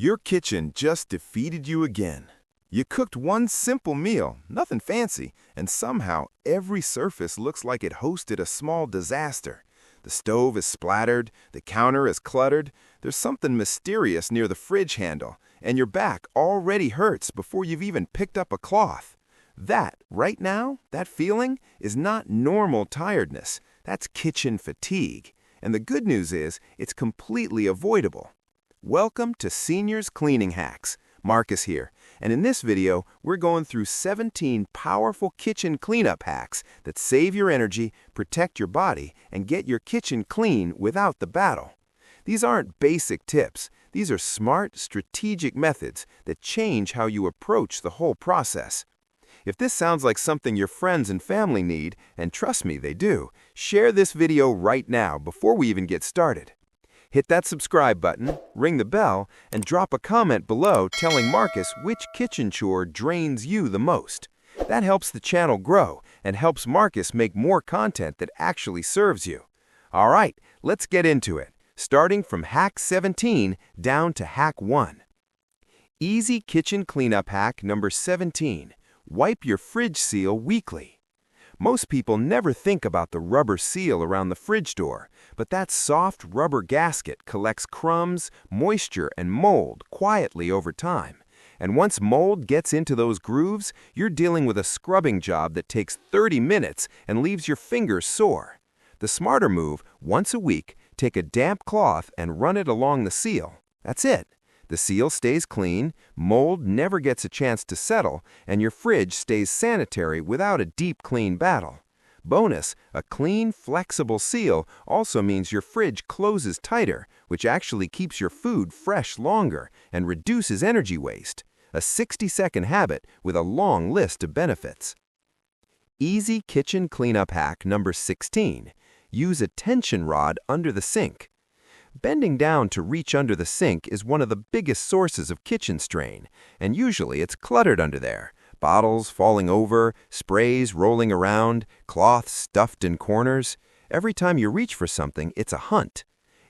Your kitchen just defeated you again. You cooked one simple meal, nothing fancy, and somehow every surface looks like it hosted a small disaster. The stove is splattered, the counter is cluttered, there's something mysterious near the fridge handle, and your back already hurts before you've even picked up a cloth. That, right now, that feeling is not normal tiredness. That's kitchen fatigue. And the good news is, it's completely avoidable. Welcome to Seniors Cleaning Hacks. Marcus here, and in this video, we're going through 17 powerful kitchen cleanup hacks that save your energy, protect your body, and get your kitchen clean without the battle. These aren't basic tips. These are smart, strategic methods that change how you approach the whole process. If this sounds like something your friends and family need, and trust me, they do, share this video right now before we even get started. Hit that subscribe button, ring the bell, and drop a comment below telling Marcus which kitchen chore drains you the most. That helps the channel grow and helps Marcus make more content that actually serves you. All right, let's get into it, starting from hack 17 down to hack 1. Easy kitchen cleanup hack number 17. Wipe your fridge seal weekly. Most people never think about the rubber seal around the fridge door, but that soft rubber gasket collects crumbs, moisture, and mold quietly over time. And once mold gets into those grooves, you're dealing with a scrubbing job that takes 30 minutes and leaves your fingers sore. The smarter move, once a week, take a damp cloth and run it along the seal. That's it. The seal stays clean, mold never gets a chance to settle, and your fridge stays sanitary without a deep clean battle. Bonus, a clean, flexible seal also means your fridge closes tighter, which actually keeps your food fresh longer and reduces energy waste. A 60-second habit with a long list of benefits. Easy kitchen cleanup hack number 16. Use a tension rod under the sink. Bending down to reach under the sink is one of the biggest sources of kitchen strain, and usually it's cluttered under there. Bottles falling over, sprays rolling around, cloths stuffed in corners. Every time you reach for something, it's a hunt.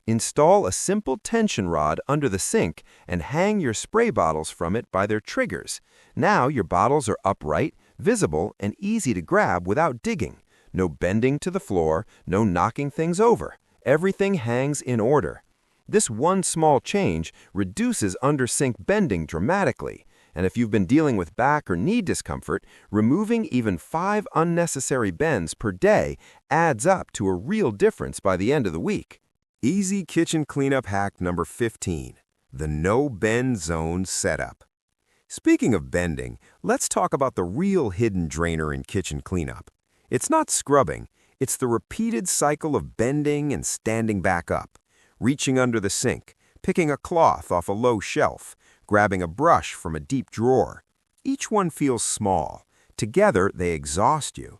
Install a simple tension rod under the sink and hang your spray bottles from it by their triggers. Now your bottles are upright, visible, and easy to grab without digging. No bending to the floor, no knocking things over. Everything hangs in order. This one small change reduces under-sink bending dramatically, and if you've been dealing with back or knee discomfort, removing even 5 unnecessary bends per day adds up to a real difference by the end of the week. Easy kitchen cleanup hack number 15. The no-bend zone setup. Speaking of bending, let's talk about the real hidden drainer in kitchen cleanup. It's not scrubbing. It's the repeated cycle of bending and standing back up, reaching under the sink, picking a cloth off a low shelf, grabbing a brush from a deep drawer. Each one feels small. Together, they exhaust you.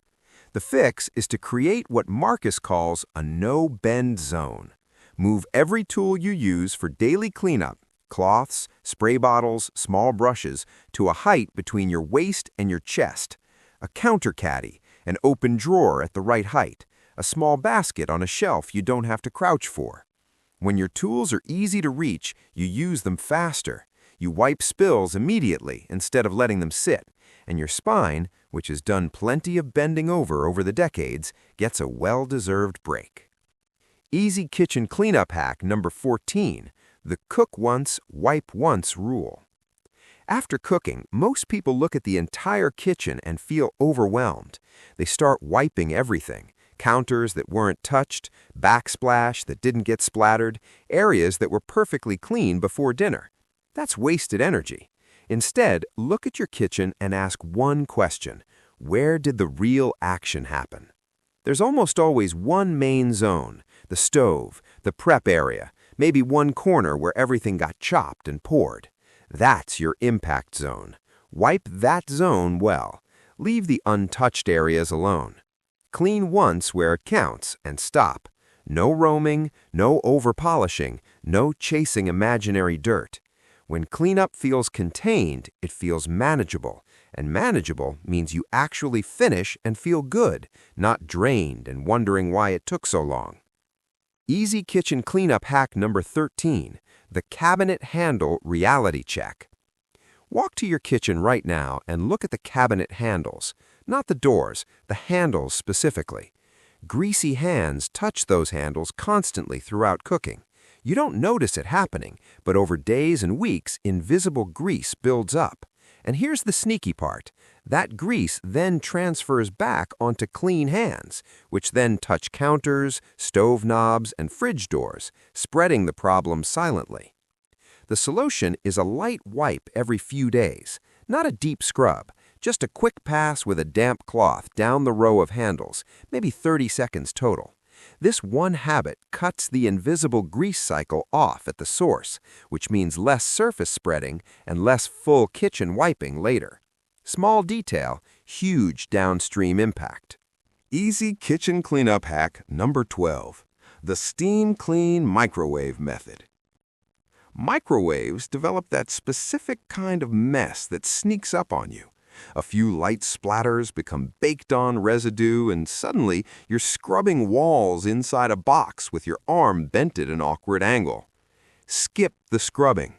The fix is to create what Marcus calls a no-bend zone. Move every tool you use for daily cleanup, cloths, spray bottles, small brushes, to a height between your waist and your chest. A counter caddy, an open drawer at the right height, a small basket on a shelf you don't have to crouch for. When your tools are easy to reach, you use them faster. You wipe spills immediately instead of letting them sit, and your spine, which has done plenty of bending over the decades, gets a well-deserved break. Easy kitchen cleanup hack number 14, the cook once, wipe once rule. After cooking, most people look at the entire kitchen and feel overwhelmed. They start wiping everything. Counters that weren't touched, backsplash that didn't get splattered, areas that were perfectly clean before dinner. That's wasted energy. Instead, look at your kitchen and ask one question. Where did the real action happen? There's almost always one main zone, the stove, the prep area, maybe one corner where everything got chopped and poured. That's your impact zone. Wipe that zone well. Leave the untouched areas alone. Clean once where it counts and stop. No roaming, no over-polishing, no chasing imaginary dirt. When cleanup feels contained, it feels manageable. And manageable means you actually finish and feel good, not drained and wondering why it took so long. Easy kitchen cleanup hack number 13, the cabinet handle reality check. Walk to your kitchen right now and look at the cabinet handles, not the doors, the handles specifically. Greasy hands touch those handles constantly throughout cooking. You don't notice it happening, but over days and weeks, invisible grease builds up. And here's the sneaky part. That grease then transfers back onto clean hands, which then touch counters, stove knobs, and fridge doors, spreading the problem silently. The solution is a light wipe every few days, not a deep scrub, just a quick pass with a damp cloth down the row of handles, maybe 30 seconds total. This one habit cuts the invisible grease cycle off at the source, which means less surface spreading and less full kitchen wiping later. Small detail, huge downstream impact. Easy kitchen cleanup hack number 12, the steam clean microwave method. Microwaves develop that specific kind of mess that sneaks up on you. A few light splatters become baked-on residue, and suddenly you're scrubbing walls inside a box with your arm bent at an awkward angle. Skip the scrubbing.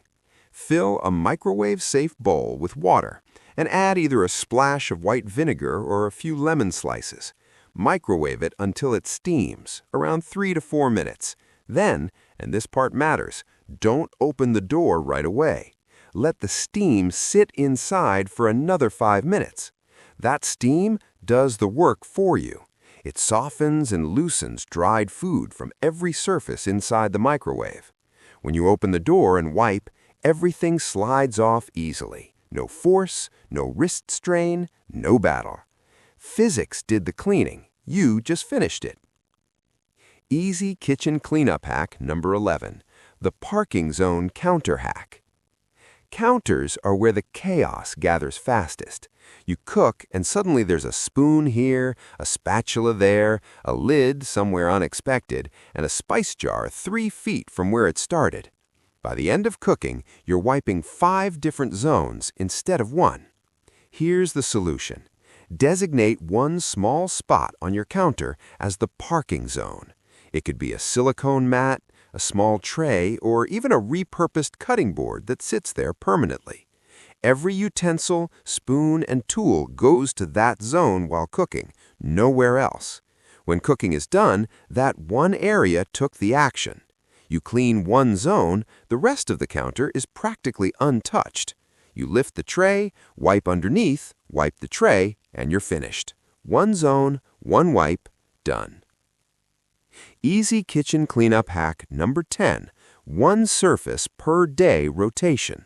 Fill a microwave-safe bowl with water and add either a splash of white vinegar or a few lemon slices. Microwave it until it steams, around 3 to 4 minutes. Then, and this part matters, don't open the door right away. Let the steam sit inside for another 5 minutes. That steam does the work for you. It softens and loosens dried food from every surface inside the microwave. When you open the door and wipe, everything slides off easily. No force, no wrist strain, no battle. Physics did the cleaning. You just finished it. Easy kitchen cleanup hack number 11, the parking zone counter hack. Counters are where the chaos gathers fastest. You cook and suddenly there's a spoon here, a spatula there, a lid somewhere unexpected, and a spice jar 3 feet from where it started. By the end of cooking, you're wiping 5 different zones instead of 1. Here's the solution. Designate one small spot on your counter as the parking zone. It could be a silicone mat, a small tray, or even a repurposed cutting board that sits there permanently. Every utensil, spoon, and tool goes to that zone while cooking, nowhere else. When cooking is done, that one area took the action. You clean one zone, the rest of the counter is practically untouched. You lift the tray, wipe underneath, wipe the tray, and you're finished. One zone, one wipe, done. Easy kitchen cleanup hack number 10, one surface per day rotation.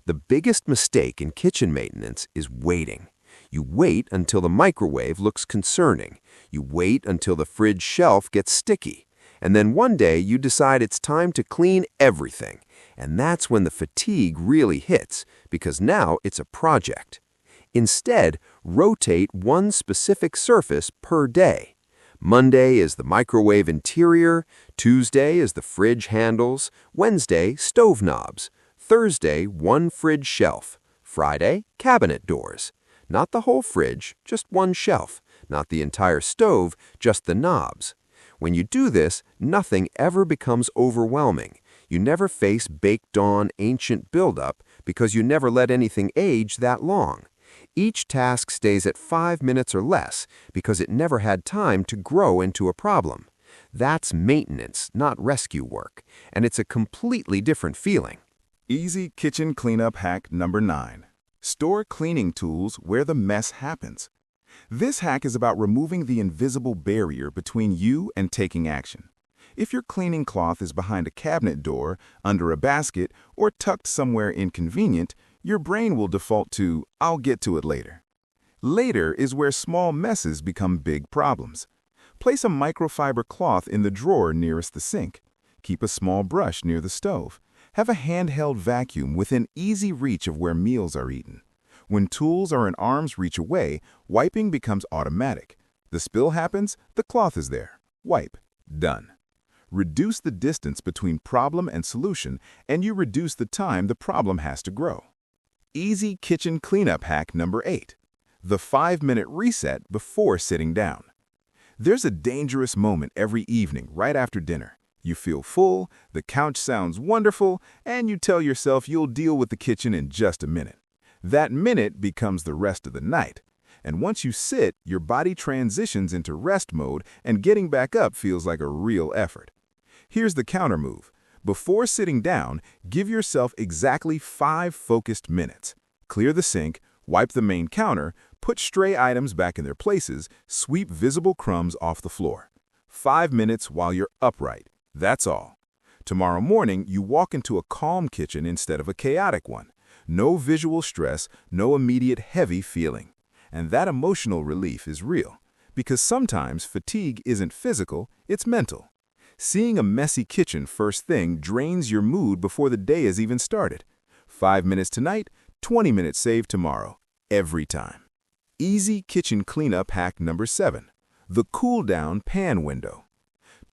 The biggest mistake in kitchen maintenance is waiting. You wait until the microwave looks concerning. You wait until the fridge shelf gets sticky. And then one day you decide it's time to clean everything. And that's when the fatigue really hits, because now it's a project. Instead, rotate one specific surface per day. Monday is the microwave interior, Tuesday is the fridge handles, Wednesday, stove knobs, Thursday, one fridge shelf, Friday, cabinet doors. Not the whole fridge, just one shelf. Not the entire stove, just the knobs. When you do this, nothing ever becomes overwhelming. You never face baked-on ancient buildup because you never let anything age that long. Each task stays at 5 minutes or less because it never had time to grow into a problem. That's maintenance, not rescue work, and it's a completely different feeling. Easy kitchen cleanup hack number 9. Store cleaning tools where the mess happens. This hack is about removing the invisible barrier between you and taking action. If your cleaning cloth is behind a cabinet door, under a basket, or tucked somewhere inconvenient, your brain will default to, "I'll get to it later." Later is where small messes become big problems. Place a microfiber cloth in the drawer nearest the sink. Keep a small brush near the stove. Have a handheld vacuum within easy reach of where meals are eaten. When tools are in arm's reach away, wiping becomes automatic. The spill happens, the cloth is there. Wipe. Done. Reduce the distance between problem and solution, and you reduce the time the problem has to grow. Easy kitchen cleanup hack number 8. The 5-minute reset before sitting down. There's a dangerous moment every evening right after dinner. You feel full, the couch sounds wonderful, and you tell yourself you'll deal with the kitchen in just a minute. That minute becomes the rest of the night. And once you sit, your body transitions into rest mode, and getting back up feels like a real effort. Here's the counter move. Before sitting down, give yourself exactly 5 focused minutes. Clear the sink, wipe the main counter, put stray items back in their places, sweep visible crumbs off the floor. 5 minutes while you're upright. That's all. Tomorrow morning, you walk into a calm kitchen instead of a chaotic one. No visual stress, no immediate heavy feeling. And that emotional relief is real, because sometimes fatigue isn't physical, it's mental. Seeing a messy kitchen first thing drains your mood before the day has even started. 5 minutes tonight, 20 minutes saved tomorrow, every time. Easy kitchen cleanup hack number 7, the cool-down pan window.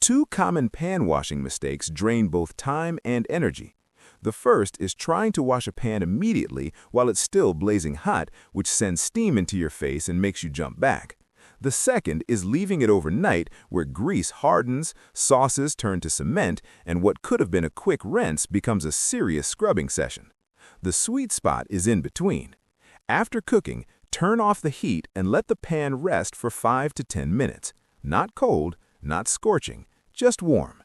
2 common pan washing mistakes drain both time and energy. The first is trying to wash a pan immediately while it's still blazing hot, which sends steam into your face and makes you jump back. The second is leaving it overnight, where grease hardens, sauces turn to cement, and what could have been a quick rinse becomes a serious scrubbing session. The sweet spot is in between. After cooking, turn off the heat and let the pan rest for 5 to 10 minutes. Not cold, not scorching, just warm.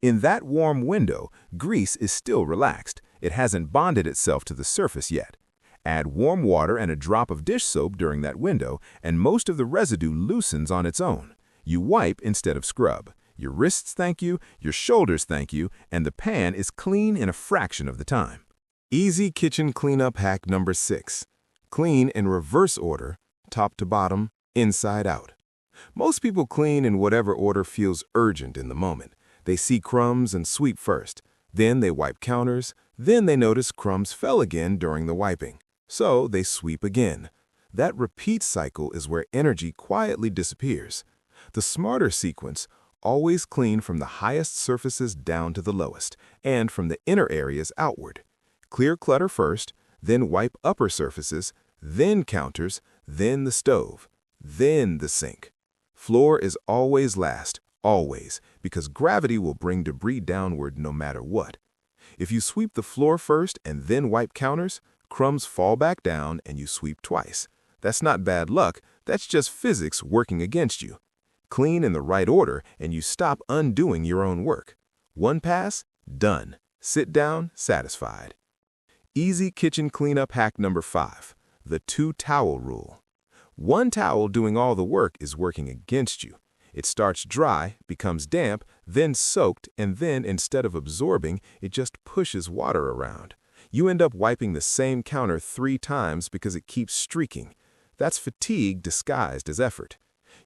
In that warm window, grease is still relaxed. It hasn't bonded itself to the surface yet. Add warm water and a drop of dish soap during that window, and most of the residue loosens on its own. You wipe instead of scrub. Your wrists thank you, your shoulders thank you, and the pan is clean in a fraction of the time. Easy kitchen cleanup hack number 6. Clean in reverse order, top to bottom, inside out. Most people clean in whatever order feels urgent in the moment. They see crumbs and sweep first. Then they wipe counters. Then they notice crumbs fell again during the wiping. So they sweep again. That repeat cycle is where energy quietly disappears. The smarter sequence: always clean from the highest surfaces down to the lowest, and from the inner areas outward. Clear clutter first, then wipe upper surfaces, then counters, then the stove, then the sink. Floor is always last, always, because gravity will bring debris downward no matter what. If you sweep the floor first and then wipe counters, crumbs fall back down and you sweep twice. That's not bad luck, that's just physics working against you. Clean in the right order and you stop undoing your own work. One pass, done. Sit down, satisfied. Easy kitchen cleanup hack number 5, the 2-towel rule. 1 towel doing all the work is working against you. It starts dry, becomes damp, then soaked, and then, instead of absorbing, it just pushes water around. You end up wiping the same counter 3 times because it keeps streaking. That's fatigue disguised as effort.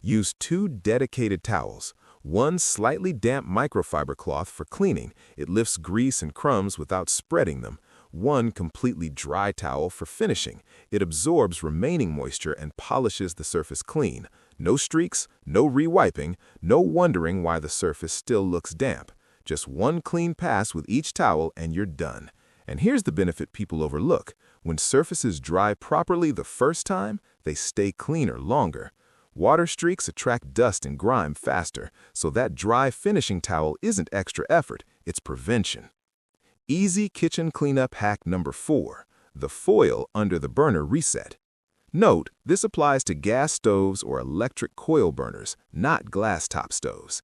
Use 2 dedicated towels. 1 slightly damp microfiber cloth for cleaning. It lifts grease and crumbs without spreading them. 1 completely dry towel for finishing. It absorbs remaining moisture and polishes the surface clean. No streaks, no re-wiping, no wondering why the surface still looks damp. Just 1 clean pass with each towel and you're done. And here's the benefit people overlook. When surfaces dry properly the first time, they stay cleaner longer. Water streaks attract dust and grime faster, so that dry finishing towel isn't extra effort, it's prevention. Easy kitchen cleanup hack number 4, the foil under the burner reset. Note, this applies to gas stoves or electric coil burners, not glass top stoves.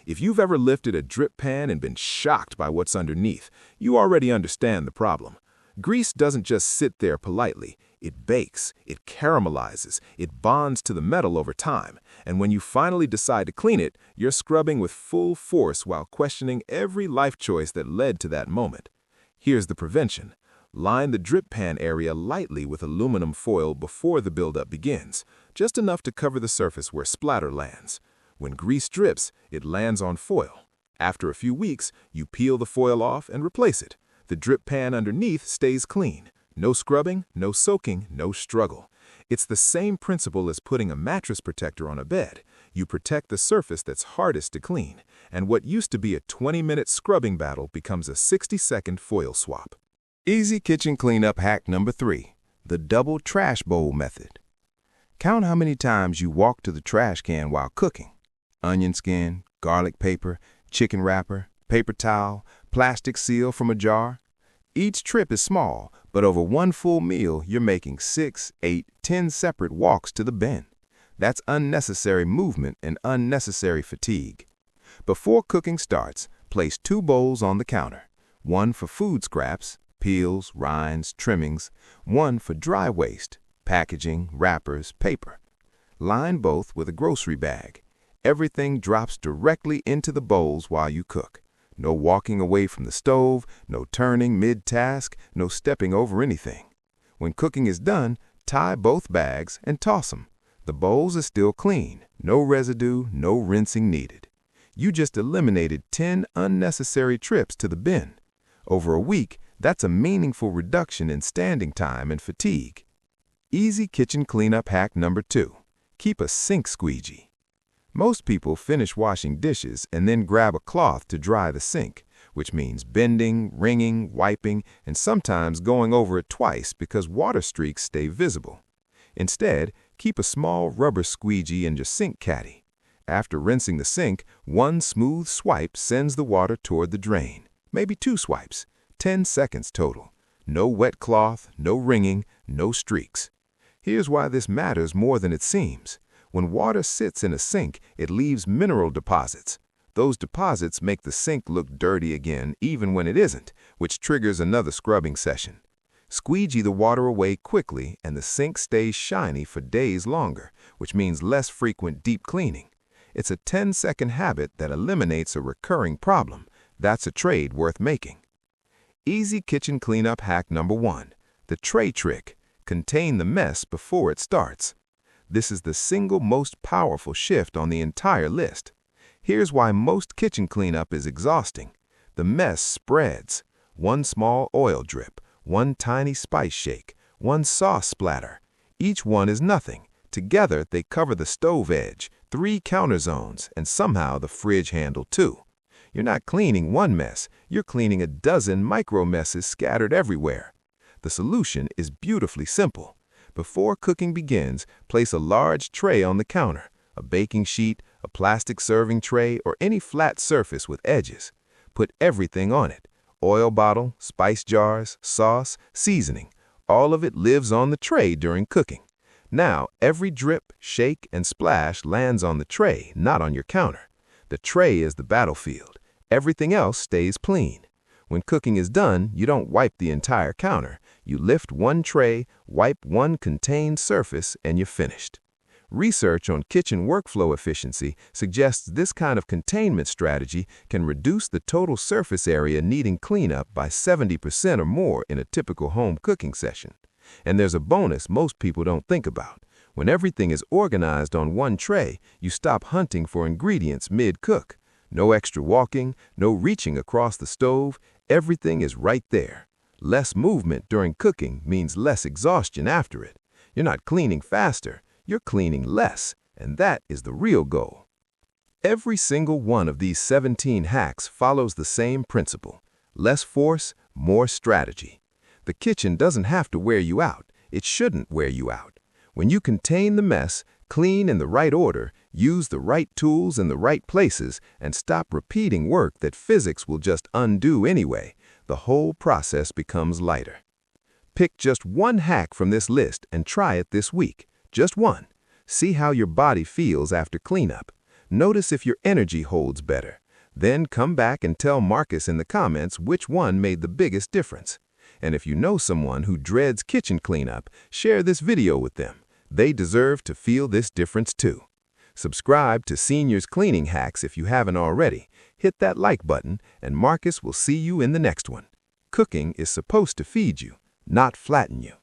If you've ever lifted a drip pan and been shocked by what's underneath, you already understand the problem. Grease doesn't just sit there politely. It bakes, it caramelizes, it bonds to the metal over time, and when you finally decide to clean it, you're scrubbing with full force while questioning every life choice that led to that moment. Here's the prevention. Line the drip pan area lightly with aluminum foil before the buildup begins, just enough to cover the surface where splatter lands. When grease drips, it lands on foil. After a few weeks, you peel the foil off and replace it. The drip pan underneath stays clean. No scrubbing, no soaking, no struggle. It's the same principle as putting a mattress protector on a bed. You protect the surface that's hardest to clean, and what used to be a 20-minute scrubbing battle becomes a 60-second foil swap. Easy kitchen cleanup hack number 3, the double trash bowl method. Count how many times you walk to the trash can while cooking. onion skin, garlic paper, chicken wrapper, paper towel, plastic seal from a jar. Each trip is small, but over one full meal, you're making 6, 8, 10 separate walks to the bin. That's unnecessary movement and unnecessary fatigue. Before cooking starts, place 2 bowls on the counter. One for food scraps, peels, rinds, trimmings. One for dry waste, packaging, wrappers, paper. Line both with a grocery bag. Everything drops directly into the bowls while you cook. No walking away from the stove, no turning mid-task, no stepping over anything. When cooking is done, tie both bags and toss them. The bowls are still clean, no residue, no rinsing needed. You just eliminated 10 unnecessary trips to the bin. Over a week, that's a meaningful reduction in standing time and fatigue. Easy kitchen cleanup hack number 2. Keep a sink squeegee. Most people finish washing dishes and then grab a cloth to dry the sink, which means bending, wringing, wiping, and sometimes going over it twice because water streaks stay visible. Instead, keep a small rubber squeegee in your sink caddy. After rinsing the sink, one smooth swipe sends the water toward the drain. Maybe 2 swipes, 10 seconds total. No wet cloth, no wringing, no streaks. Here's why this matters more than it seems. When water sits in a sink, it leaves mineral deposits. Those deposits make the sink look dirty again even when it isn't, which triggers another scrubbing session. Squeegee the water away quickly and the sink stays shiny for days longer, which means less frequent deep cleaning. It's a 10-second habit that eliminates a recurring problem. That's a trade worth making. Easy kitchen cleanup hack number 1. The tray trick. Contain the mess before it starts. This is the single most powerful shift on the entire list. Here's why most kitchen cleanup is exhausting. The mess spreads. One small oil drip, one tiny spice shake, one sauce splatter. Each one is nothing. Together, they cover the stove edge, 3 counter zones, and somehow the fridge handle too. You're not cleaning one mess, you're cleaning a dozen micro messes scattered everywhere. The solution is beautifully simple. Before cooking begins, place a large tray on the counter, a baking sheet, a plastic serving tray, or any flat surface with edges. Put everything on it. Oil bottle, spice jars, sauce, seasoning. All of it lives on the tray during cooking. Now, every drip, shake, and splash lands on the tray, not on your counter. The tray is the battlefield. Everything else stays clean. When cooking is done, you don't wipe the entire counter. You lift one tray, wipe one contained surface, and you're finished. Research on kitchen workflow efficiency suggests this kind of containment strategy can reduce the total surface area needing cleanup by 70% or more in a typical home cooking session. And there's a bonus most people don't think about. When everything is organized on one tray, you stop hunting for ingredients mid-cook. No extra walking, no reaching across the stove. Everything is right there. Less movement during cooking means less exhaustion after it. You're not cleaning faster, you're cleaning less, and that is the real goal. Every single one of these 17 hacks follows the same principle. Less force, more strategy. The kitchen doesn't have to wear you out. It shouldn't wear you out. When you contain the mess, clean in the right order, use the right tools in the right places, and stop repeating work that physics will just undo anyway, the whole process becomes lighter. Pick just one hack from this list and try it this week. Just one. See how your body feels after cleanup. Notice if your energy holds better. Then come back and tell Marcus in the comments which one made the biggest difference. And if you know someone who dreads kitchen cleanup, share this video with them. They deserve to feel this difference too. Subscribe to Seniors Cleaning Hacks if you haven't already. Hit that like button, and Marcus will see you in the next one. Cooking is supposed to feed you, not flatten you.